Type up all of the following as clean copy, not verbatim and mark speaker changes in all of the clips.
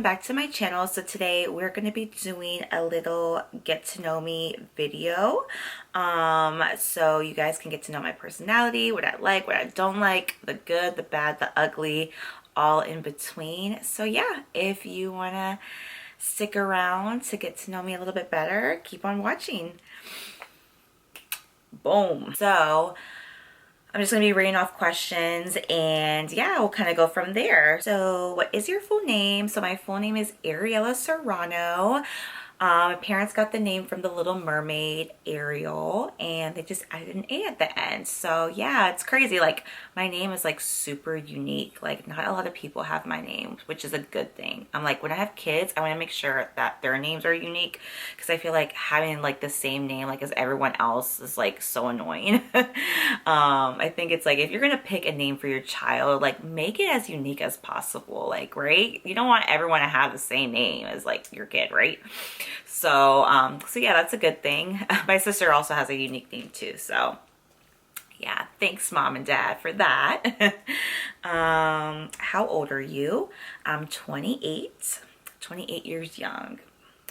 Speaker 1: back to my channel. So today we're going to be doing a little get to know me video. So you guys can get to know my personality, what I like, what I don't like, the good, the bad, the ugly, all in between. So yeah, if you want to stick around to get to know me a little bit better, keep on watching. Boom. So I'm just going to be reading off questions and yeah, we'll kind of go from there. So what is your full name? So my full name is Ariella Serrano. My parents got the name from the Little Mermaid, Ariel, and they just added an A at the end. So yeah, it's crazy. Like my name is like super unique. Like not a lot of people have my name, which is a good thing. I'm like, when I have kids, I want to make sure that their names are unique because I feel like having like the same name like as everyone else is like so annoying. I think it's like if you're gonna pick a name for your child, like make it as unique as possible. Like, right? You don't want everyone to have the same name as like your kid, right? So yeah, that's a good thing. My sister also has a unique name too. So yeah, thanks mom and dad for that. How old are you? I'm 28 years young.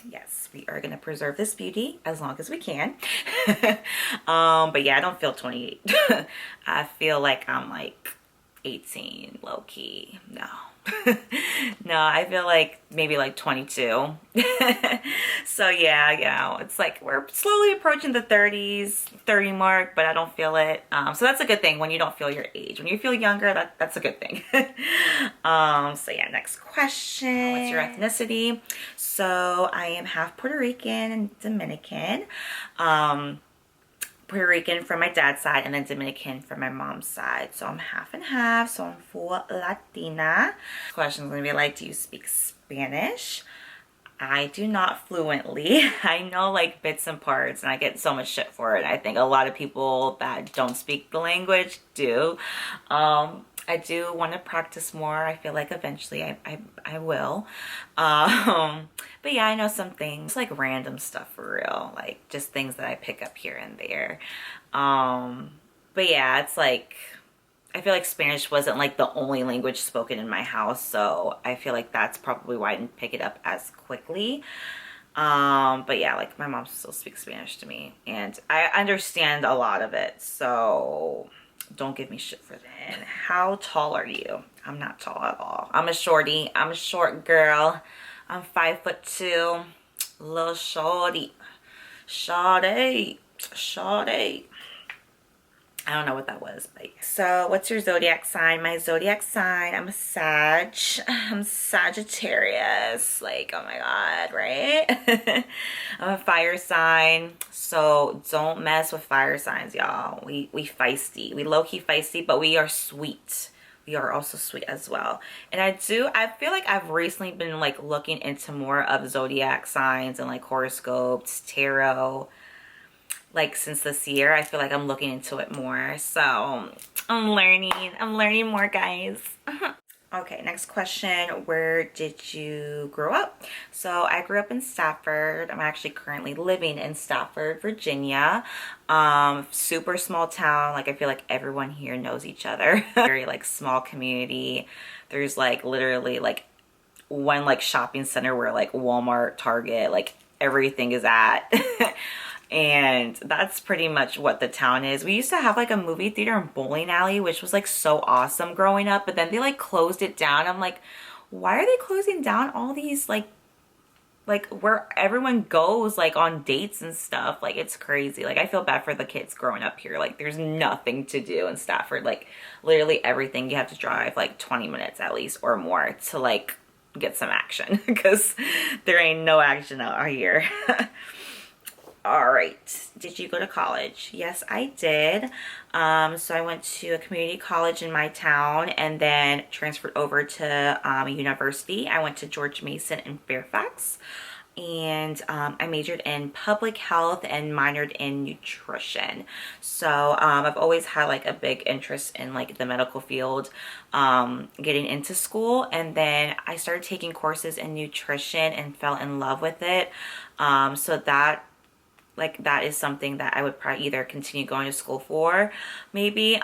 Speaker 1: Yes, we are going to preserve this beauty as long as we can. But yeah, I don't feel 28. I feel like I'm like 18 low key. No. No, I feel like maybe like 22. So yeah, it's like we're slowly approaching the 30 mark, but I don't feel it. So that's a good thing when you don't feel your age. When you feel younger, that's a good thing. So yeah, next question. What's your ethnicity? So I am half Puerto Rican and Dominican. Puerto Rican from my dad's side and then Dominican from my mom's side. So I'm half and half, so I'm full Latina. This question is gonna be like, do you speak Spanish? I do not fluently. I know like bits and parts and I get so much shit for it. I think a lot of people that don't speak the language do. I do want to practice more. I feel like eventually I will. But yeah, I know some things like random stuff for real, like just things that I pick up here and there. But yeah, it's like I feel like Spanish wasn't like the only language spoken in my house, so I feel like that's probably why I didn't pick it up as quickly. But yeah, like my mom still speaks Spanish to me and I understand a lot of it, so don't give me shit for that. And how tall are you? I'm not tall at all. I'm a shorty. I'm a short girl. I'm 5'2", little shorty. Shorty. I don't know what that was, but so what's your zodiac sign? My zodiac sign, I'm a Sag. I'm Sagittarius. Like, oh my God, right? I'm a fire sign, so don't mess with fire signs, y'all. We feisty. We low-key feisty, but we are sweet. We are also sweet as well. And I feel like I've recently been like looking into more of zodiac signs and like horoscopes, tarot. Like since this year, I feel like I'm looking into it more. So I'm learning more, guys. Okay, next question. Where did you grow up? So I grew up in Stafford. I'm actually currently living in Stafford, Virginia. Super small town. Like I feel like everyone here knows each other. Very like small community. There's like literally like one like shopping center where like Walmart, Target, like everything is at. And that's pretty much what the town is. We used to have like a movie theater and bowling alley, which was like so awesome growing up, but then they like closed it down. I'm like, why are they closing down all these like where everyone goes like on dates and stuff? Like it's crazy. Like I feel bad for the kids growing up here. Like there's nothing to do in Stafford. Like literally everything, you have to drive like 20 minutes at least or more to like get some action because there ain't no action out here. All right, did you go to college? Yes, I did. So I went to a community college in my town and then transferred over to a university. I went to George Mason in Fairfax, and I majored in public health and minored in nutrition. So I've always had like a big interest in like the medical field, getting into school, and then I started taking courses in nutrition and fell in love with it. So that is something that I would probably either continue going to school for maybe,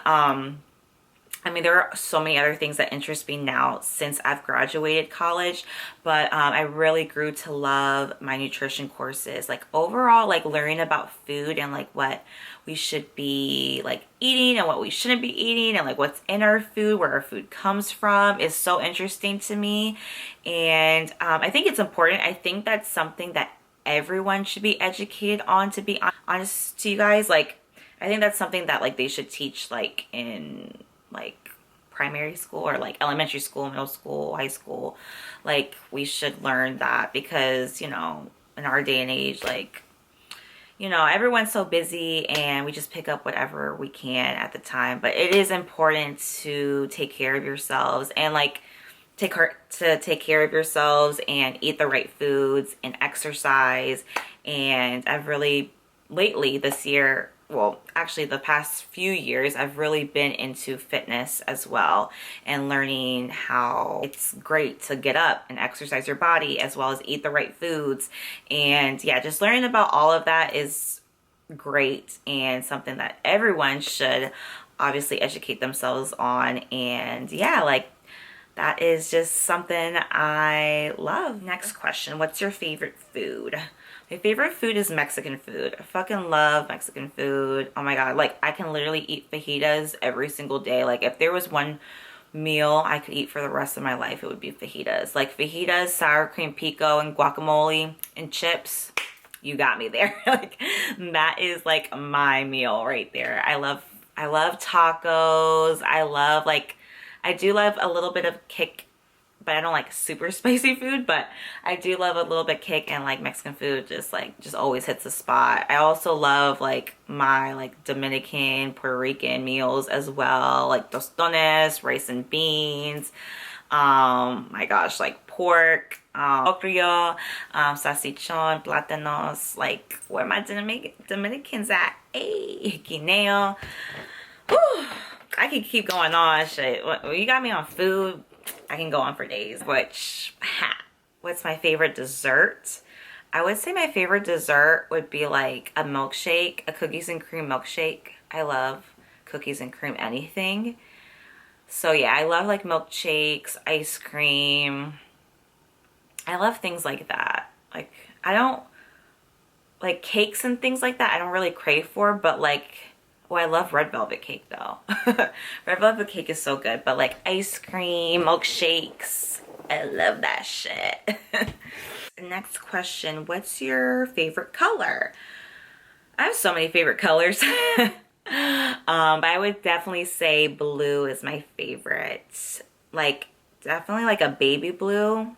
Speaker 1: I mean, there are so many other things that interest me now since I've graduated college, but I really grew to love my nutrition courses. Like overall, like learning about food and like what we should be like eating and what we shouldn't be eating and like what's in our food, where our food comes from is so interesting to me. And I think it's important. I think that's something that everyone should be educated on, to be honest to you guys. Like, I think that's something that like they should teach like in like primary school or like elementary school, middle school, high school. Like we should learn that because, you know, in our day and age, like, you know, everyone's so busy and we just pick up whatever we can at the time. But it is important to take care of yourselves and like take care of yourselves and eat the right foods and exercise. And I've really lately this year, well, actually the past few years, I've really been into fitness as well and learning how it's great to get up and exercise your body as well as eat the right foods. And yeah, just learning about all of that is great and something that everyone should obviously educate themselves on. And yeah, like that is just something I love. Next question, what's your favorite food? My favorite food is Mexican food. I fucking love Mexican food. Oh my God. Like I can literally eat fajitas every single day. Like if there was one meal I could eat for the rest of my life, it would be fajitas. Like fajitas, sour cream pico, and guacamole and chips. You got me there. Like that is like my meal right there. I love tacos. I do love a little bit of kick, but I don't like super spicy food, but I do love a little bit kick, and like Mexican food just always hits the spot. I also love like my like Dominican, Puerto Rican meals as well, like tostones, rice and beans. My gosh, like pork, locrio, salchichon, plátanos, like where my Dominicans at? Hey, guineo. Whew. I could keep going on. Shit, you got me on food. I can go on for days. What's my favorite dessert? I would say my favorite dessert would be like a milkshake, a cookies and cream milkshake. I love cookies and cream anything. So yeah, I love like milkshakes, ice cream. I love things like that. Like I don't like cakes and things like that. I don't really crave for, but like, oh, I love red velvet cake though. Red velvet cake is so good, but like ice cream, milkshakes, I love that shit. Next question, what's your favorite color? I have so many favorite colors. But I would definitely say blue is my favorite. Like definitely like a baby blue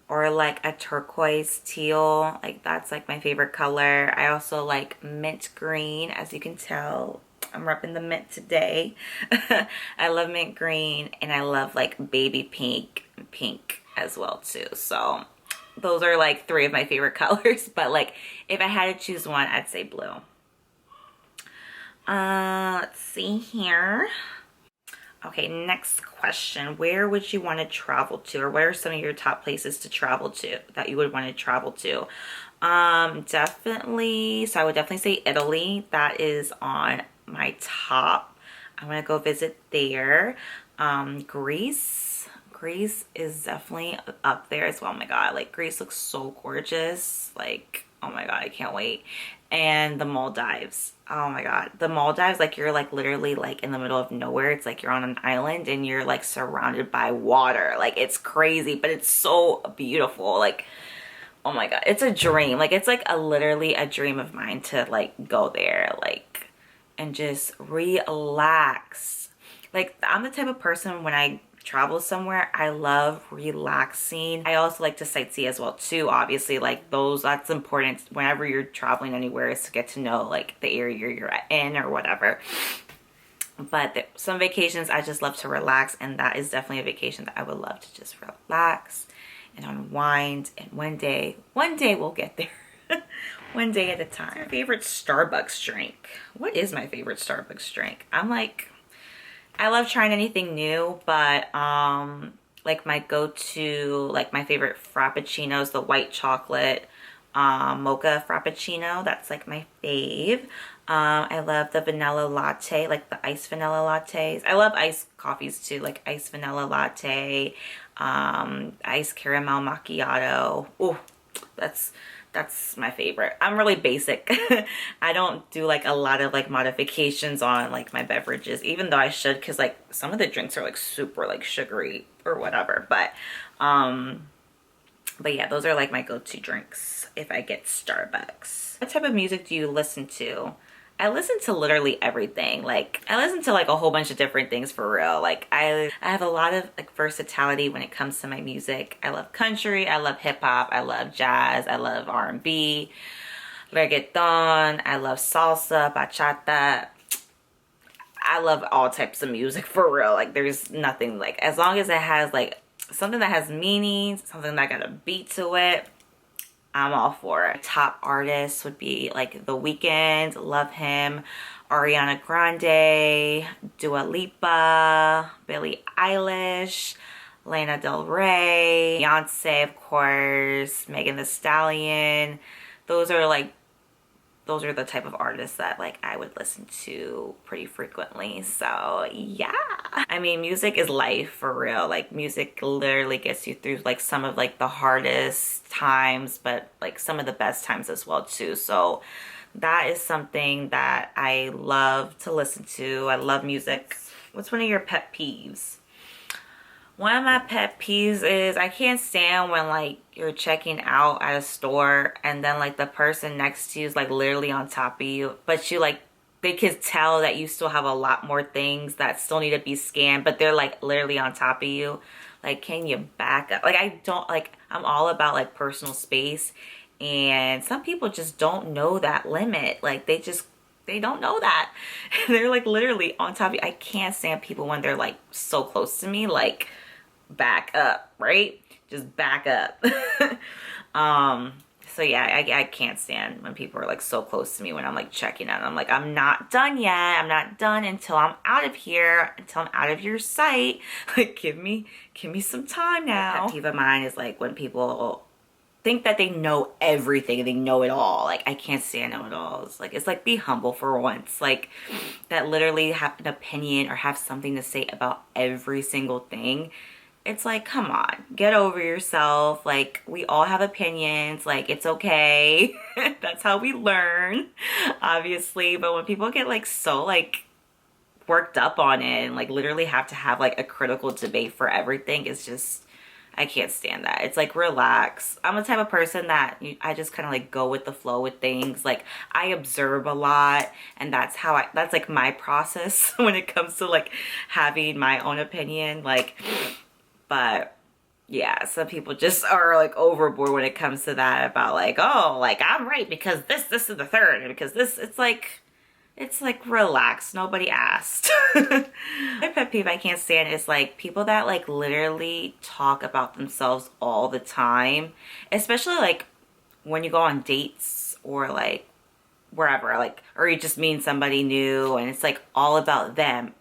Speaker 1: or like a turquoise teal. Like that's like my favorite color. I also like mint green, as you can tell. I'm repping the mint today. I love mint green, and I love like baby pink as well too. So those are like three of my favorite colors, but like if I had to choose one, I'd say blue. Let's see here. Okay, next question. Where would you want to travel to, or what are some of your top places to travel to that you would want to travel to? Definitely, so I would definitely say Italy. That is on my top. I want to go visit there. Greece is definitely up there as well. Oh my God, like Greece looks so gorgeous. Like, oh my God, I can't wait. And the Maldives. Oh my God, the Maldives, like you're like literally like in the middle of nowhere. It's like you're on an island and you're like surrounded by water. Like it's crazy, but it's so beautiful. Like, oh my God, it's a dream. Like it's like literally a dream of mine to like go there, like, and just relax. Like I'm the type of person, when I travel somewhere, I love relaxing. I also like to sightsee as well too, obviously. Like that's important whenever you're traveling anywhere, is to get to know like the area you're in or whatever. But some vacations I just love to relax, and that is definitely a vacation that I would love to just relax and unwind. And one day we'll get there. One day at a time. What's your favorite Starbucks drink? What is my favorite Starbucks drink? I love trying anything new, but like my go-to, like my favorite frappuccinos, the white chocolate. mocha frappuccino. That's like my fave. I love the vanilla latte, like the iced vanilla lattes. I love iced coffees too, like iced vanilla latte, iced caramel macchiato. Ooh, that's my favorite. I'm really basic. I don't do like a lot of like modifications on like my beverages, even though I should, because like some of the drinks are like super like sugary or whatever. But yeah, those are like my go-to drinks if I get Starbucks. What type of music do you listen to? I listen to literally everything. Like I listen to like a whole bunch of different things for real. Like I have a lot of like versatility when it comes to my music. I love country, I love hip hop, I love jazz, I love R&B, reggaeton, I love salsa, bachata. I love all types of music for real. Like there's nothing, like as long as it has like something that has meaning, something that got a beat to it, I'm all for it. Top artists would be like The Weeknd, love him, Ariana Grande, Dua Lipa, Billie Eilish, Lana Del Rey, Beyonce, of course, Megan Thee Stallion. Those are the type of artists that like I would listen to pretty frequently. So yeah, I mean, music is life for real. Like music literally gets you through like some of like the hardest times, but like some of the best times as well too. So that is something that I love to listen to. I love music. What's one of your pet peeves? One of my pet peeves is I can't stand when like you're checking out at a store and then like the person next to you is like literally on top of you, but you like, they can tell that you still have a lot more things that still need to be scanned, but they're like literally on top of you. Like, can you back up? Like I don't like, I'm all about like personal space, and some people just don't know that limit. Like they don't know that. They're like literally on top of you. I can't stand people when they're like so close to me. Like, back up, right? Just back up. So yeah, I can't stand when people are like so close to me when I'm like checking out. I'm like, I'm not done yet. I'm not done until I'm out of here, until I'm out of your sight. Like, give me some time now. A pet peeve of mine is like when people think that they know everything, they know it all. Like I can't stand know-it-alls. Like it's like, be humble for once. Like that literally have an opinion or have something to say about every single thing. It's like, come on, get over yourself. Like we all have opinions. Like it's okay. That's how we learn, obviously. But when people get like so like worked up on it and like literally have to have like a critical debate for everything, it's just, I can't stand that. It's like, relax. I'm the type of person that I just kind of like go with the flow with things. Like I observe a lot, and that's like my process when it comes to like having my own opinion. Like, but yeah, some people just are like overboard when it comes to that, about like, oh, like I'm right because this is the third, and because this, it's like, relax, nobody asked. My pet peeve I can't stand is like people that like literally talk about themselves all the time, especially like when you go on dates or like wherever, like, or you just meet somebody new and it's like all about them,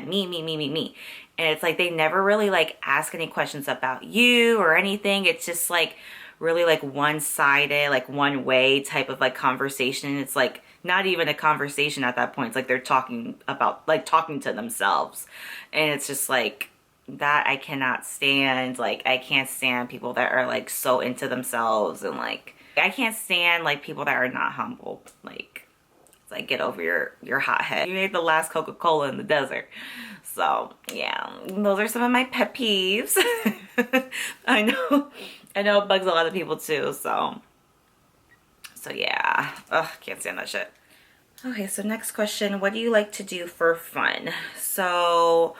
Speaker 1: me. And it's like they never really like ask any questions about you or anything. It's just like really like one-sided, like one way type of like conversation. It's like not even a conversation at that point. It's like they're talking to themselves. And it's just like that I cannot stand. Like I can't stand people that are like so into themselves, and like I can't stand like people that are not humble. Like it's like, get over your hot head. You made the last Coca-Cola in the desert. So yeah, those are some of my pet peeves. I know it bugs a lot of people too. So yeah, ugh, can't stand that shit. Okay, so next question, what do you like to do for fun? So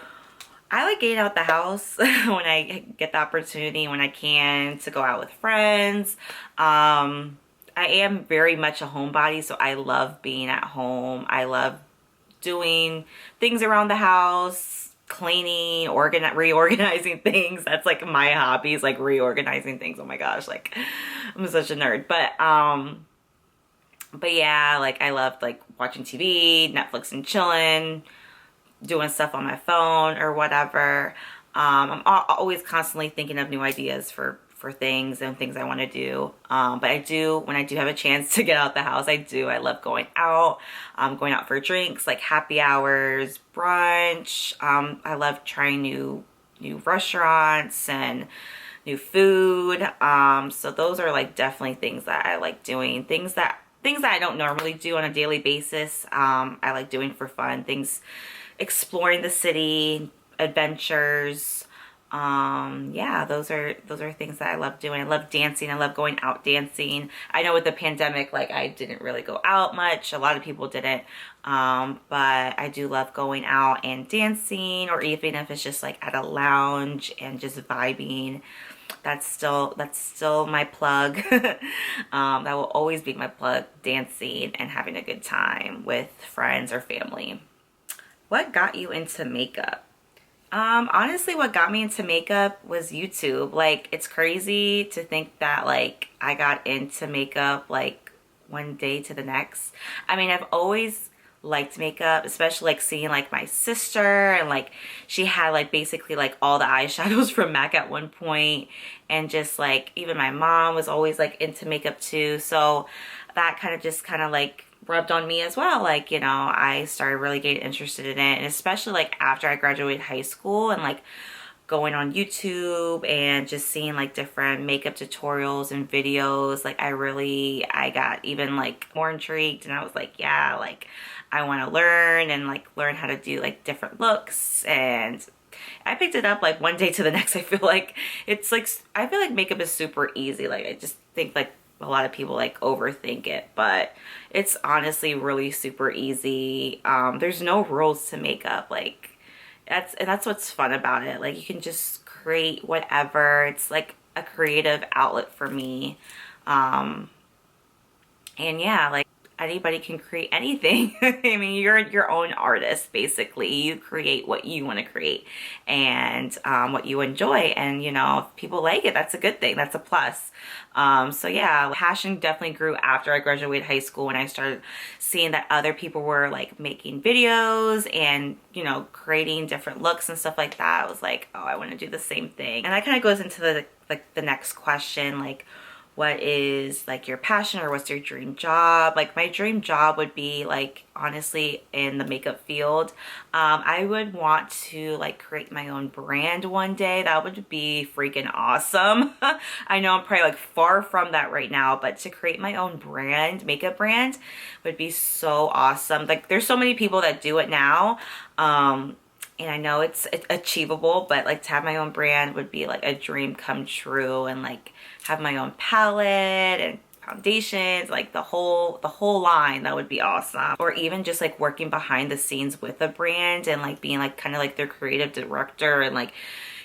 Speaker 1: I like getting out the house when I get the opportunity, when I can, to go out with friends. I am very much a homebody, so I love being at home. I love doing things around the house, cleaning, reorganizing things. That's like my hobbies, like reorganizing things. Oh my gosh, like I'm such a nerd. But yeah, like I love like watching TV, Netflix and chilling, doing stuff on my phone or whatever. I'm always constantly thinking of new ideas for for things and things I want to do. But I do, when I do have a chance to get out the house, I love going out for drinks, like happy hours, brunch. I love trying new restaurants and new food. So those are like definitely things that I like doing. Things that I don't normally do on a daily basis. I like doing for fun. Things, exploring the city, adventures. Yeah, those are things that I love doing. I love dancing. I love going out dancing. I know with the pandemic, like I didn't really go out much. A lot of people didn't. But I do love going out and dancing, or even if it's just like at a lounge and just vibing. That's still my plug. That will always be my plug, dancing and having a good time with friends or family. What got you into makeup? Honestly, what got me into makeup was YouTube. Like, it's crazy to think that like I got into makeup like one day to the next. I mean, I've always liked makeup, especially like seeing like my sister, and like she had like basically like all the eyeshadows from MAC at one point, and just like even my mom was always like into makeup too. So that kind of like rubbed on me as well. Like, you know, I started really getting interested in it, and especially like after I graduated high school and like going on YouTube and just seeing like different makeup tutorials and videos, like I got even like more intrigued, and I was like, yeah, like I want to learn and like learn how to do like different looks. And I picked it up like one day to the next. I feel like it's like, I feel like makeup is super easy. Like I just think like a lot of people like overthink it, but it's honestly really super easy. There's no rules to makeup. Like that's what's fun about it. Like you can just create whatever. It's like a creative outlet for me. And yeah, like anybody can create anything. I mean, you're your own artist, basically. You create what you want to create and what you enjoy. And, you know, if people like it, that's a good thing. That's a plus. So yeah, passion definitely grew after I graduated high school, when I started seeing that other people were like making videos and, you know, creating different looks and stuff like that. I was like, oh, I want to do the same thing. And that kind of goes into the next question, like, what is like your passion, or what's your dream job? Like my dream job would be like, honestly, in the makeup field. I would want to like create my own brand one day. That would be freaking awesome. I know I'm probably like far from that right now, but to create my own brand, makeup brand, would be so awesome. Like there's so many people that do it now. And I know it's achievable, but like to have my own brand would be like a dream come true, and like have my own palette and foundations, like the whole line. That would be awesome. Or even just like working behind the scenes with a brand and like being like kind of like their creative director, and like,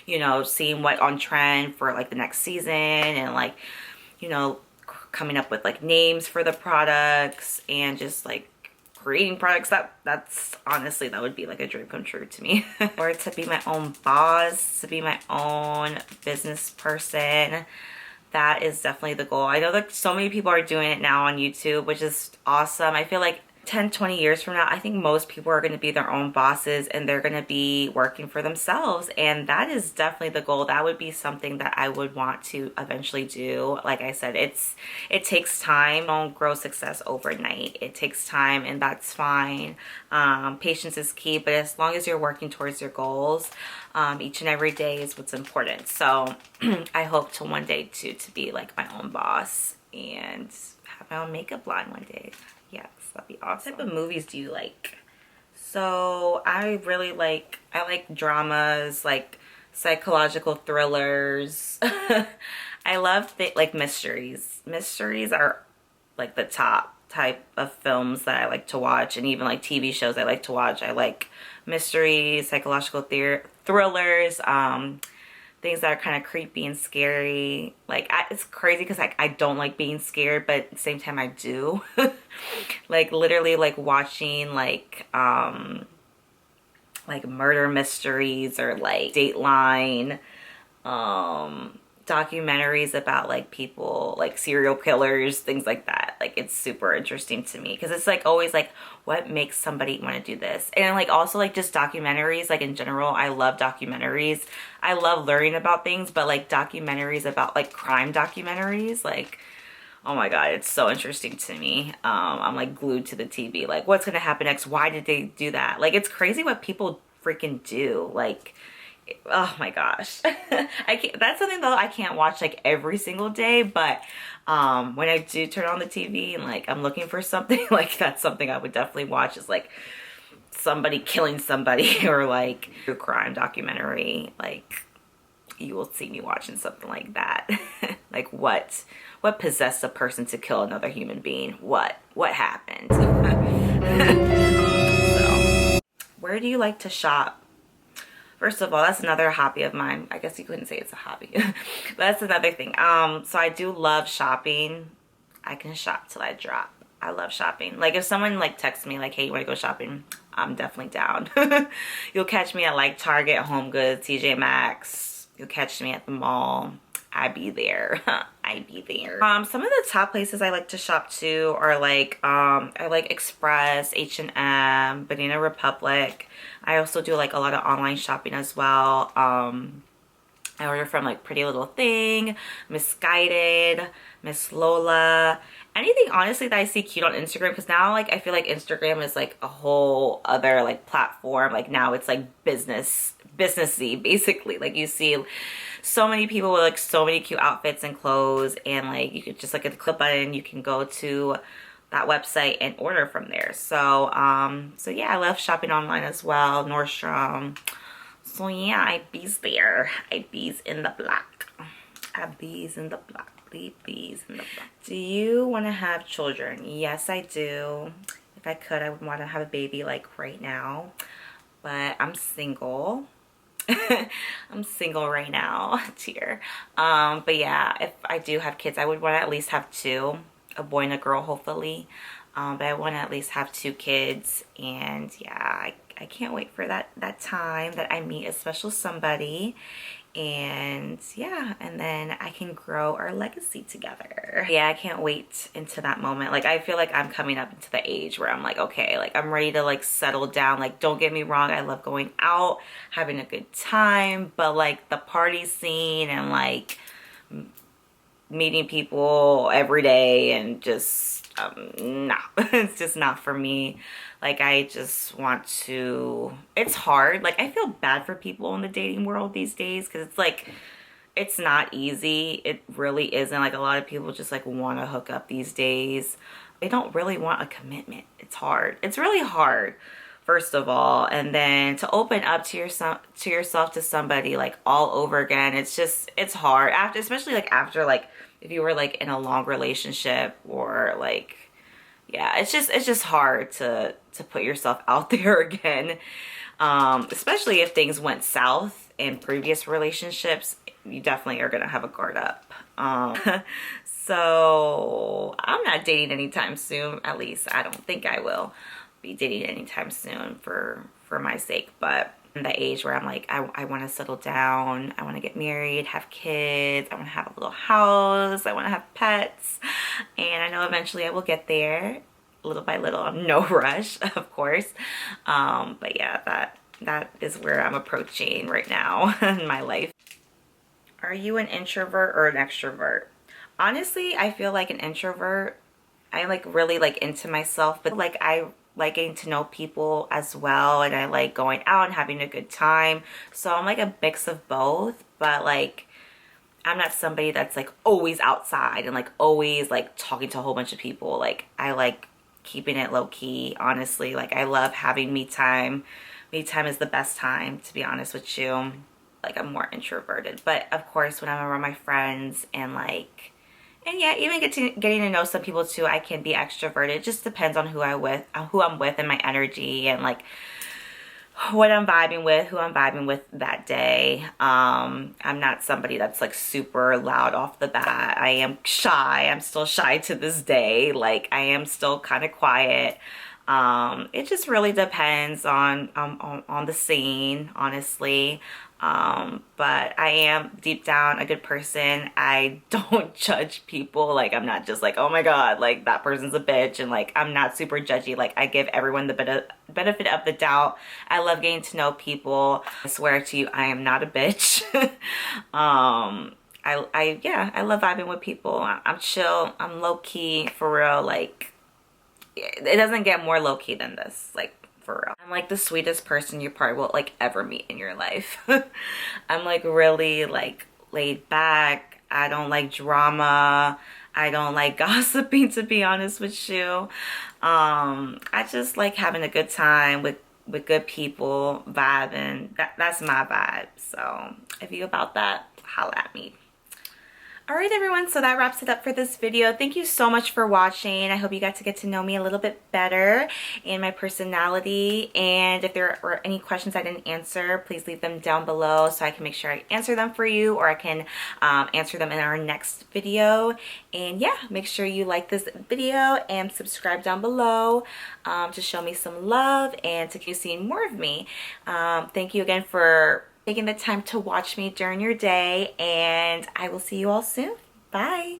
Speaker 1: you know, seeing what on trend for like the next season, and like, you know, coming up with like names for the products, and just like creating products. That's honestly, that would be like a dream come true to me. Or to be my own boss, to be my own business person. That is definitely the goal. I know that so many people are doing it now on YouTube, which is awesome. I feel like 10, 20 years from now, I think most people are going to be their own bosses, and they're going to be working for themselves. And that is definitely the goal. That would be something that I would want to eventually do. Like I said, it takes time. Don't grow success overnight. It takes time, and that's fine. Patience is key, but as long as you're working towards your goals, each and every day is what's important. So I hope to one day too, to be like my own boss and have my own makeup line one day. Yes, that'd be awesome. What type of movies do you like? So I like dramas, like psychological thrillers. I love like mysteries. Mysteries are like the top type of films that I like to watch, and even like TV shows I like to watch. I like mysteries, psychological thrillers, things that are kind of creepy and scary. Like it's crazy because I don't like being scared, but at the same time I do. Like literally like watching like murder mysteries, or like Dateline, documentaries about like people, like serial killers, things like that. Like it's super interesting to me because it's like always like what makes somebody want to do this. And like also like just documentaries, like in general, I love documentaries. I love learning about things, but like documentaries about like crime documentaries, like oh my god, it's so interesting to me. I'm like glued to the TV, like what's gonna happen next, why did they do that? Like it's crazy what people freaking do. Like oh my gosh. I can't, that's something though I can't watch like every single day, but when I do turn on the TV and like I'm looking for something, like that's something I would definitely watch, is like somebody killing somebody or like a crime documentary. Like you will see me watching something like that. Like what possessed a person to kill another human being? What happened? So where do you like to shop? First of all, that's another hobby of mine. I guess you couldn't say it's a hobby, but that's another thing. So I do love shopping. I can shop till I drop. I love shopping. Like if someone like texts me like, hey, you want to go shopping? I'm definitely down. You'll catch me at like Target, Home Goods, TJ Maxx. You'll catch me at the mall. I be there. I be there. Some of the top places I like to shop to are like I like Express, H&M, Banana Republic. I also do like a lot of online shopping as well. I order from like Pretty Little Thing, Misguided, Miss Lola, anything honestly that I see cute on Instagram, because now like I feel like Instagram is like a whole other like platform. Like now it's like businessy basically. Like you see so many people with like so many cute outfits and clothes, and like you could just like at the click button you can go to that website and order from there. So so yeah, I love shopping online as well. Nordstrom. So yeah, I bees there. I bees in the block. I bees in the block. Bees in the block. Do you want to have children? Yes, I do. If I could, I would want to have a baby like right now. But I'm single. I'm single right now. Tear. But yeah, if I do have kids, I would want to at least have two. A boy and a girl, hopefully. But I want to at least have 2 kids. And yeah, I can't wait for that time that I meet a special somebody. And yeah, and then I can grow our legacy together. Yeah, I can't wait into that moment. Like I feel like I'm coming up into the age where I'm like, okay, like I'm ready to like settle down. Like don't get me wrong, I love going out, having a good time, but like the party scene and like meeting people every day and just nah. It's just not for me. Like I just want to, it's hard. Like I feel bad for people in the dating world these days, because it's like it's not easy. It really isn't. Like a lot of people just like want to hook up these days. They don't really want a commitment. It's hard. It's really hard, first of all, and then to open up to yourself to somebody like all over again. It's just, it's hard after, especially like after like if you were like in a long relationship, or like yeah, it's just hard to put yourself out there again, especially if things went south in previous relationships. You definitely are gonna have a guard up. So I'm not dating anytime soon. At least I don't think I will be dating anytime soon for my sake. But in the age where I'm like, I want to settle down, I want to get married, have kids, I want to have a little house, I want to have pets, and I know eventually I will get there, little by little. I'm no rush, of course. But yeah, that is where I'm approaching right now in my life. Are you an introvert or an extrovert? Honestly, I feel like an introvert. I like really like into myself, but like I like getting to know people as well, and I like going out and having a good time. So I'm like a mix of both, but like I'm not somebody that's like always outside and like always like talking to a whole bunch of people. Like I like keeping it low key, honestly. Like I love having me time. Me time is the best time, to be honest with you. Like I'm more introverted, but of course when I'm around my friends and like, and yeah, even getting to know some people too, I can be extroverted. It just depends on who I'm with and my energy and like what I'm vibing with, who I'm vibing with that day. I'm not somebody that's like super loud off the bat. I am shy. I'm still shy to this day. Like I am still kind of quiet. It just really depends on the scene, honestly. But I am deep down a good person. I don't judge people. Like, I'm not just like, oh my God, like that person's a bitch. And like, I'm not super judgy. Like, I give everyone the benefit of the doubt. I love getting to know people. I swear to you, I am not a bitch. Yeah, I love vibing with people. I'm chill. I'm low key for real. Like, it doesn't get more low key than this. Like, for real. I'm like the sweetest person you probably will like ever meet in your life. I'm like really like laid back. I don't like drama. I don't like gossiping, to be honest with you. I just like having a good time with good people, vibing. That's my vibe. So if you about that, holla at me. All right, everyone, so that wraps it up for this video. Thank you so much for watching. I hope you got to get to know me a little bit better and my personality. And if there were any questions I didn't answer, please leave them down below so I can make sure I answer them for you, or I can answer them in our next video. And yeah, make sure you like this video and subscribe down below to show me some love and to keep seeing more of me. Thank you again for taking the time to watch me during your day, and I will see you all soon. Bye.